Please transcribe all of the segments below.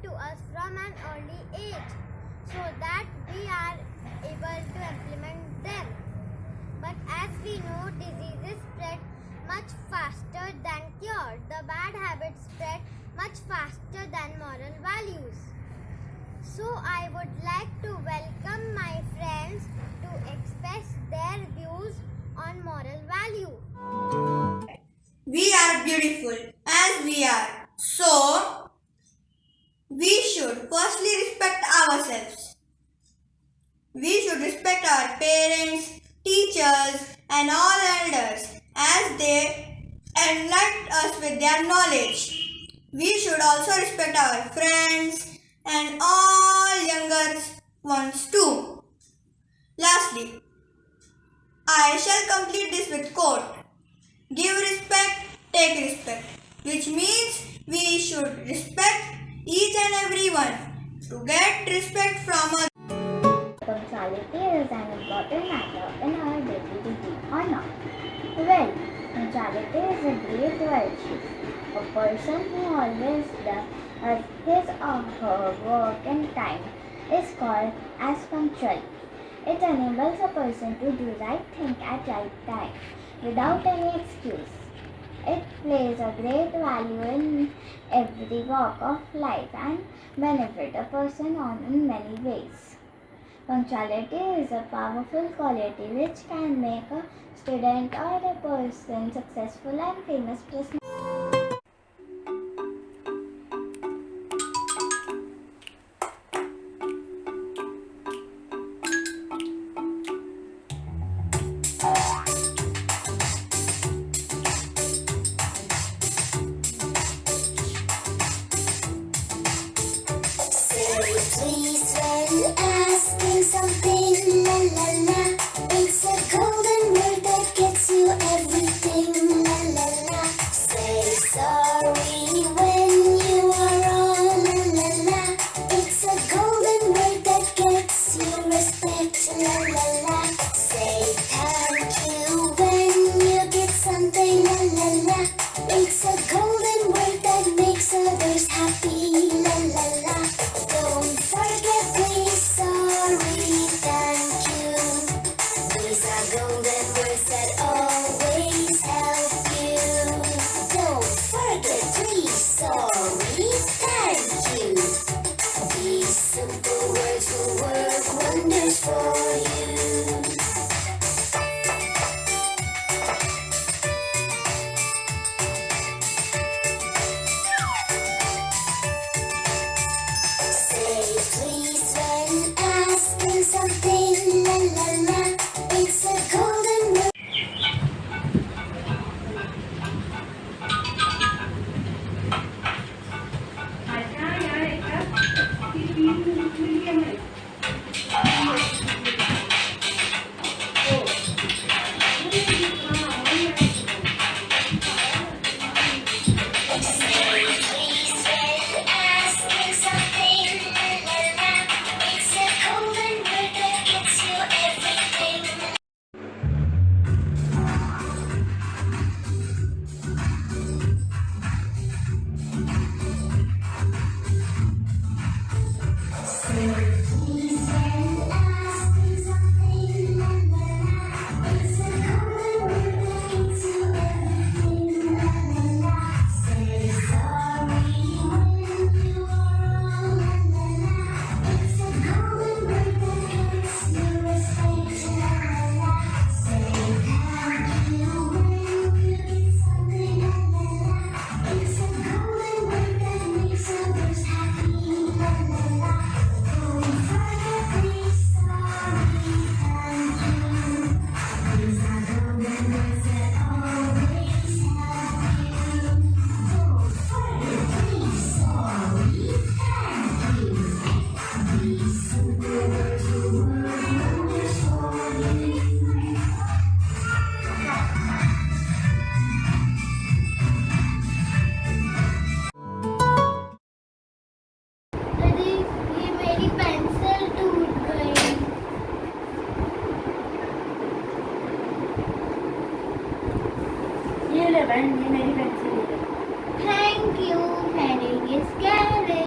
to us from an early age so that we are able to implement them. But as we know, diseases spread much faster than cure. The bad habits spread much faster than moral values. So I would like to beautiful as we are. So, we should firstly respect ourselves. We should respect our parents, teachers, and all elders as they enlighten us with their knowledge. We should also respect our friends and all younger ones too. Lastly, I shall complete this with quote. Give respect, take respect, which means we should respect each and everyone to get respect from others. Punctuality is an important matter in our daily routine or not? Well, punctuality is a great virtue. A person who always does his or her work in time is called as punctual. It enables a person to do right thing at right time without any excuse. It plays a great value in every walk of life and benefit a person in many ways. Punctuality is a powerful quality which can make a student or a person successful and famous person. Please, when asking something, la la la. It's a golden word that gets you everything, la la la. Say sorry when you are wrong, la la la. It's a golden word that gets you respect, la la la. Say thank you when you get something, la la la. It's a golden word that makes others happy, la la la. Don't forget, please, sorry, thank you. These are golden words that always help you. Don't forget, please, sorry, thank you. These simple words will work wonders for you. Please, when asking something, la la la. It's a golden word. Please, when asking something, la la la. It's a golden word that gets you everything. Please, when asking something, la la la. It's a golden word that gets you everything, la la la. Say sorry when you are wrong, la la la. It's a golden word that gets you respect, la la la. Say thank you when you get something, la la la. It's a golden word that makes others happy, la la la. Don't forget, please, sorry, thank you. These are golden words that always help you. Don't forget, please, sorry, thank you. These simple words will work wonders for you. अरे ये मेरी pencil टूट गई। ये ले बहन, ये मेरी पेंसिल है। थैंक यू, मैंने ये स्कैन है।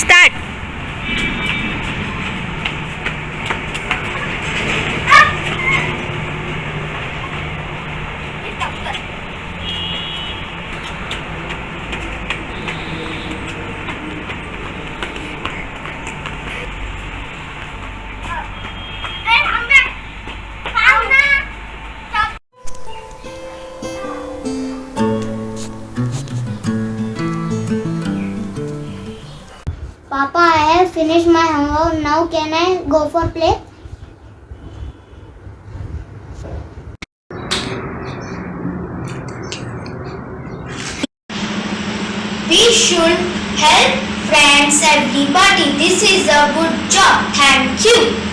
Start. finished my homework. Now can I go for play? We should help friends everybody. This is a good job. Thank you.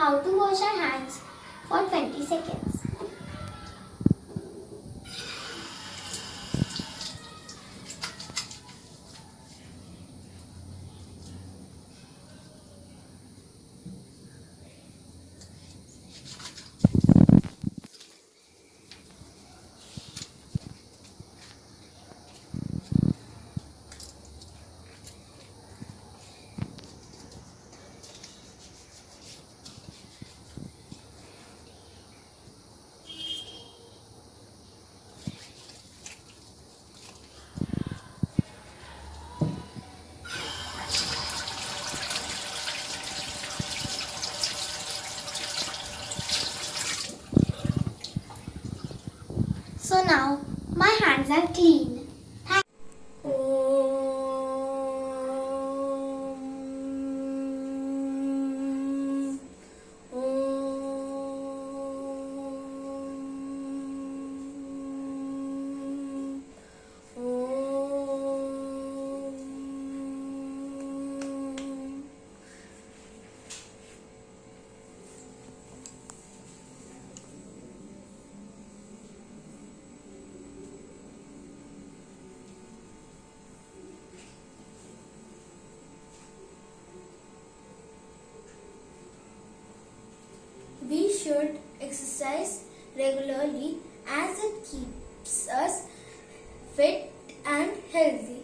How to wash our hands for 20 seconds. So now my hands are clean. We should exercise regularly as it keeps us fit and healthy.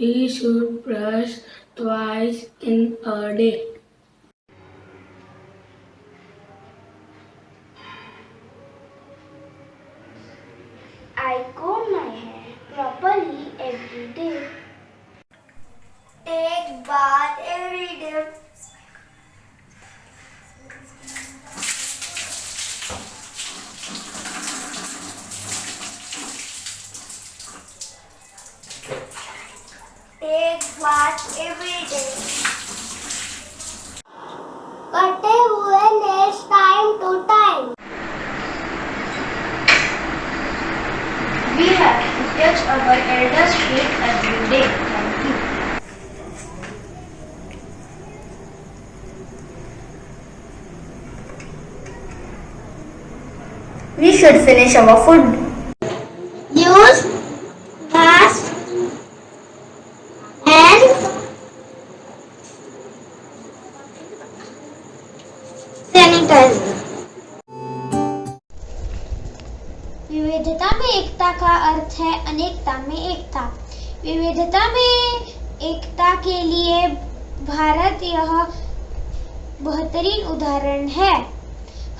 We should brush twice in a day. I comb my hair properly every day. Take bath every day. Take bath every day. कटे हुए nails time to time. We have to touch our elders' feet every day. Thank you. We should finish our food. Use gas and sanitizer. विविधता में एकता का अर्थ है अनेकता में एकता। विविधता में एकता के लिए भारत यह बेहतरीन उदाहरण है।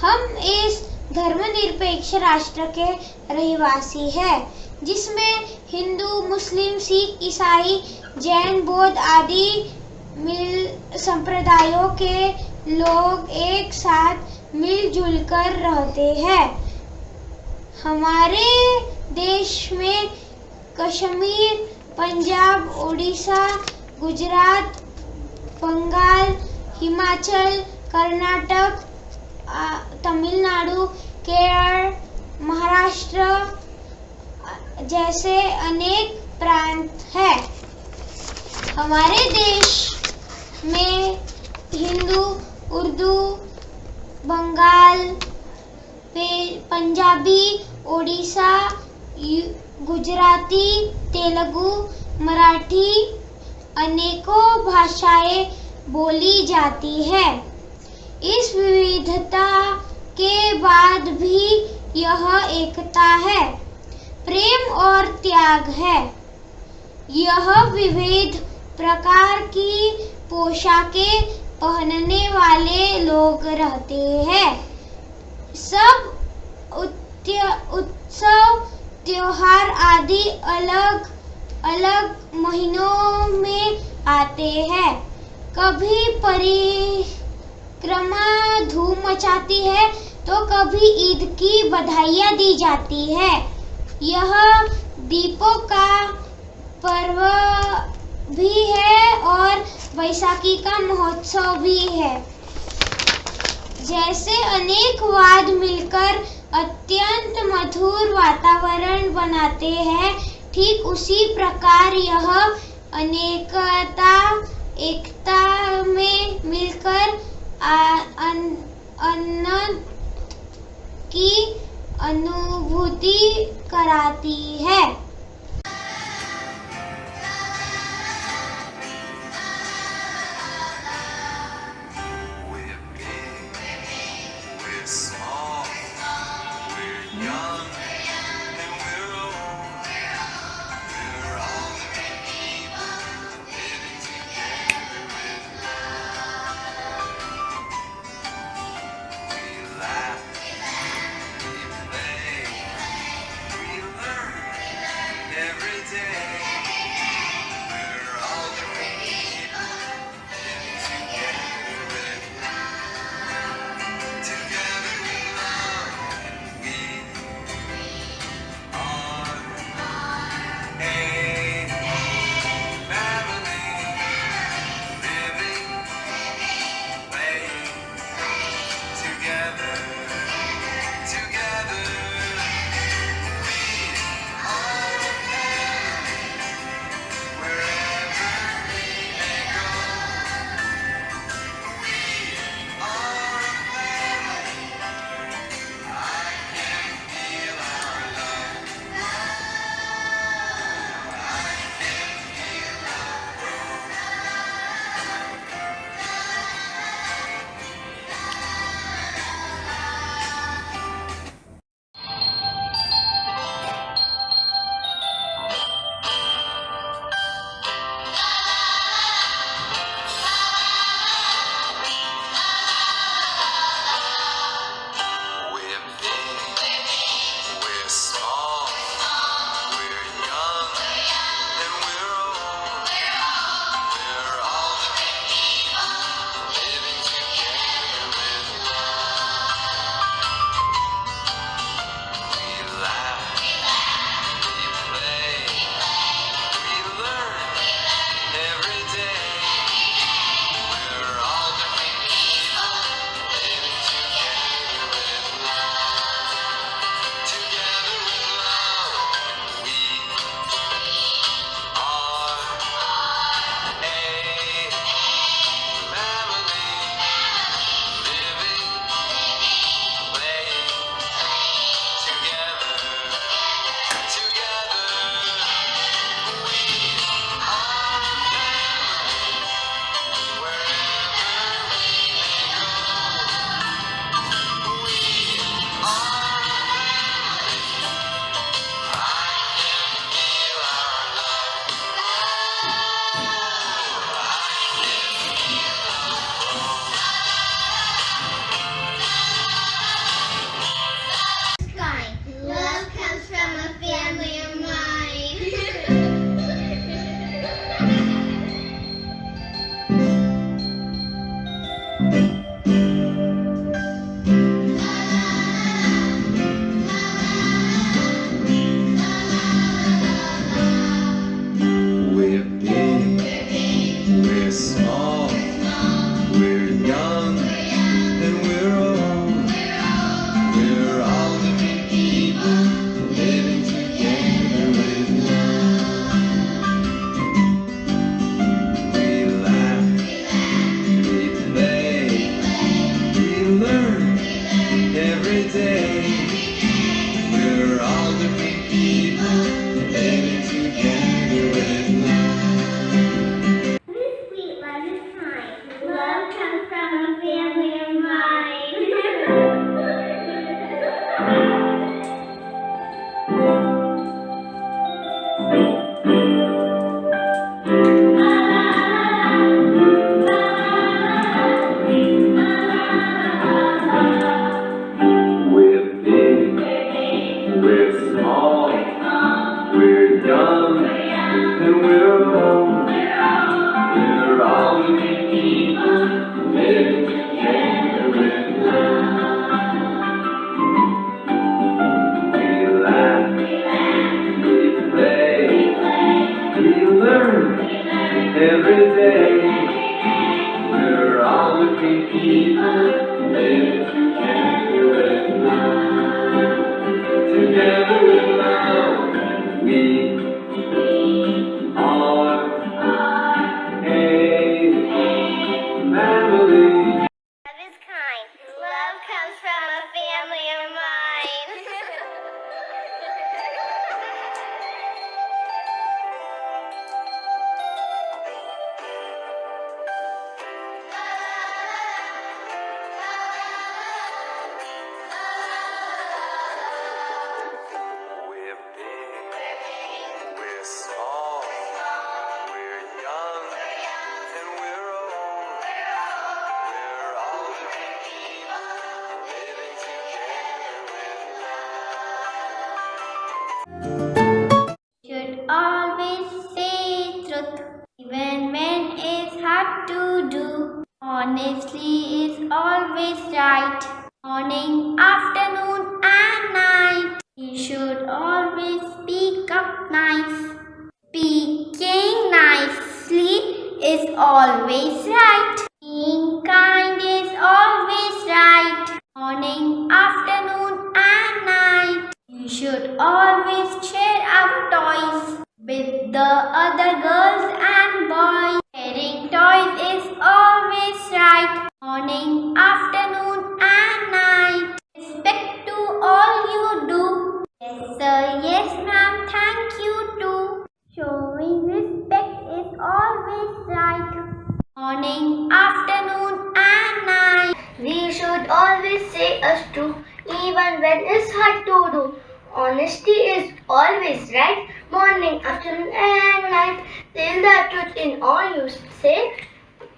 हम इस धर्मनिरपेक्ष राष्ट्र के रहवासी हैं, जिसमें हिंदू, मुस्लिम, सिख, ईसाई, जैन, बौद्ध आदि संप्रदायों के लोग एक साथ मिलजुल कर रहते हैं। हमारे देश में कश्मीर, पंजाब, उड़ीसा, गुजरात, बंगाल, हिमाचल, कर्नाटक, तमिलनाडु, केरल, महाराष्ट्र जैसे अनेक प्रांत हैं। हमारे देश में हिंदू, उर्दू, बंगाल, पंजाबी, ओडिशा, गुजराती, तेलुगु, मराठी अनेकों भाषाएं बोली जाती है। इस विविधता के बाद भी यह एकता है, प्रेम और त्याग है। यह विविध प्रकार की पोशाकें पहनने वाले लोग रहते हैं। सब उत्सव त्योहार आदि अलग अलग महीनों में आते हैं। कभी परिक्रमा धूम मचाती है तो कभी ईद की बधाइयाँ दी जाती है। यह दीपों का पर्व भी है और बैसाखी का महोत्सव भी है। जैसे अनेक वाद मिलकर अत्यंत मधुर वातावरण बनाते हैं, ठीक उसी प्रकार यह अनेकता एकता में मिलकर आनंद की अनुभूति कराती है। We're big, we're small, we're young, and we're old. We're all different people living together with love. We laugh, we play, we learn every day. We're all different people living together with together with love. We are a family living, playing together. Together, we are a family. Wherever we may go, we are a family. I can feel our love. I can feel our growth. We're big, we're small, we're young, and we're old. We're all different people living together with love. We laugh, we play, we learn every day. We're all different people living together with love. Together with love, we are a family living, playing together. Together, we are a family. Wherever we may go, we are a family. I can feel our love. Kind. Love comes from a family of mine. We're big, we're small, we're young, and we're old. We're all different people living together with love. We laugh, we play, we learn every day. We're all different people living together with love. Sweet love is kind. Love comes from a family of mine. We're big, we're small, we're young, and we're old. We're all different people living together with love. We laugh, we play, we learn every day. We're all different people living together with love. Together with love, we are always say truth, even when it's hard to do. Honestly is always right, morning, afternoon, and night. We should always speak up nice. Speaking nicely is always right. Being kind is always right. Morning, afternoon, and night. We should always share our toys with the other girls and boys. Sharing toys is always right. Morning, afternoon, and night. Respect to all you do. Yes, sir. Yes, ma'am. Thank you too. Showing respect is always right. Morning, afternoon, and night. We should always say us true, even when it's hard to do. Honesty is always right, morning, afternoon, and night. Tell the truth in all you say.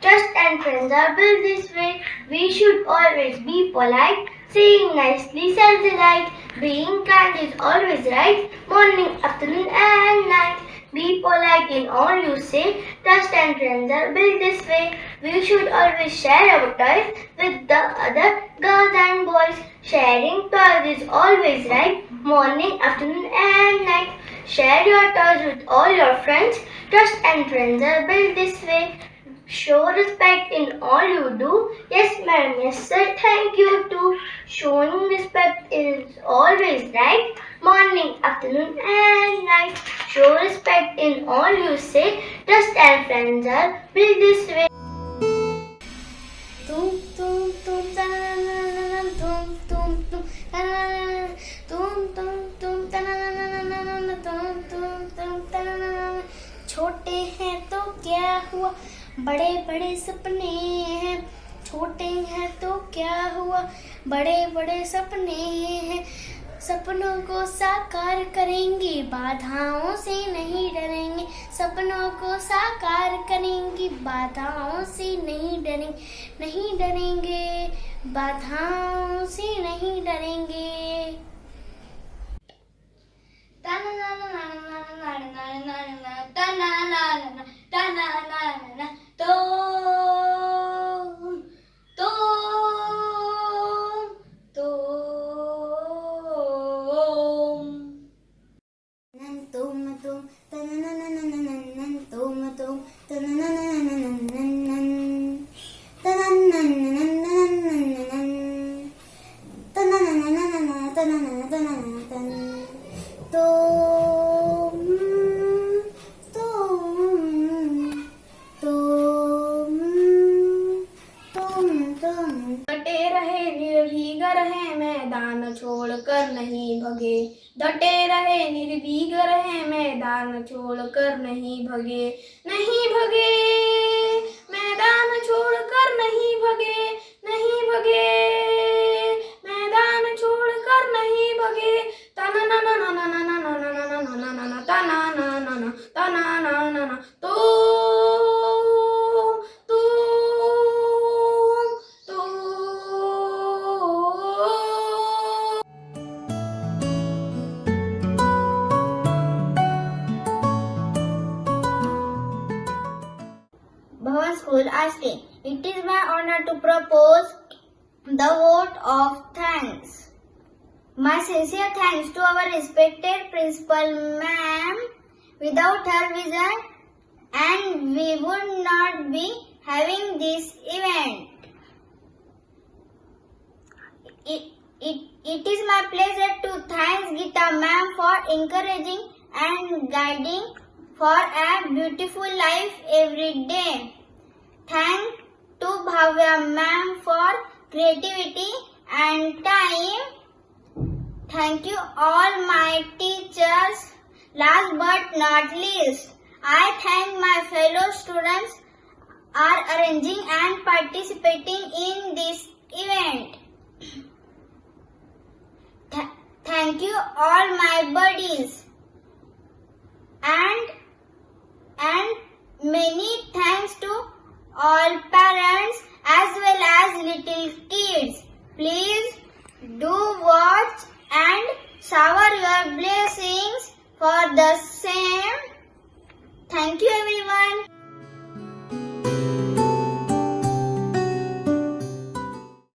Trust and friends are built this way. We should always be polite, saying nicely sells delight. Being kind is always right, morning, afternoon, and night. Be polite in all you say. Trust and friends are built this way. We should always share our toys with the other girls and boys. Sharing toys is always right, morning, afternoon, and night. Share your toys with all your friends. Trust and friends are built this way. Show respect in all you do. Yes, ma'am. Yes, sir. Thank you too. Showing respect is always right. Morning, afternoon, and night. Show respect in all you say. Trust and friends are built this way. Tum tum tum ta-na-na-na-na-na, tum tum tum ta-na-na-na-na, tum tum tum ta-na-na-na-na-na, tum tum tum ta-na-na-na-na. छोटे हैं तो क्या हुआ, बड़े बड़े सपने हैं. छोटे हैं तो क्या हुआ, बड़े बड़े सपने हैं. सपनों को साकार करेंगे, बाधाओं से नहीं डरेंगे. सपनों को साकार करेंगे, बाधाओं से नहीं डरेंगे. नहीं डरेंगे, बाधाओं से नहीं डरेंगे. डटे रहे निर्भीक रहे, मैदान छोड़कर नहीं भगे. डटे रहे निर्भीक रहे, मैदान छोड़कर नहीं भगे. नहीं भगे, मैदान छोड़कर नहीं भगे. नहीं भगे, मैदान छोड़कर नहीं भगे. तना ना ना ना ना ना ना ना ना ना ना ना ना तना ना ना ना तना ना ना ना. Bhavan School asking, it is my honor to propose the vote of thanks. My sincere thanks to our respected principal ma'am. Without her vision, and we would not be having this event. It is my pleasure to thank Geeta ma'am for encouraging and guiding for a beautiful life every day. Thank to Bhavya ma'am for creativity and time. Thank you all my teachers. Last but not least, I thank my fellow students are arranging and participating in this event. Thank you all my buddies and many thanks to all parents as well as little kids. Please do watch and shower your blessings for the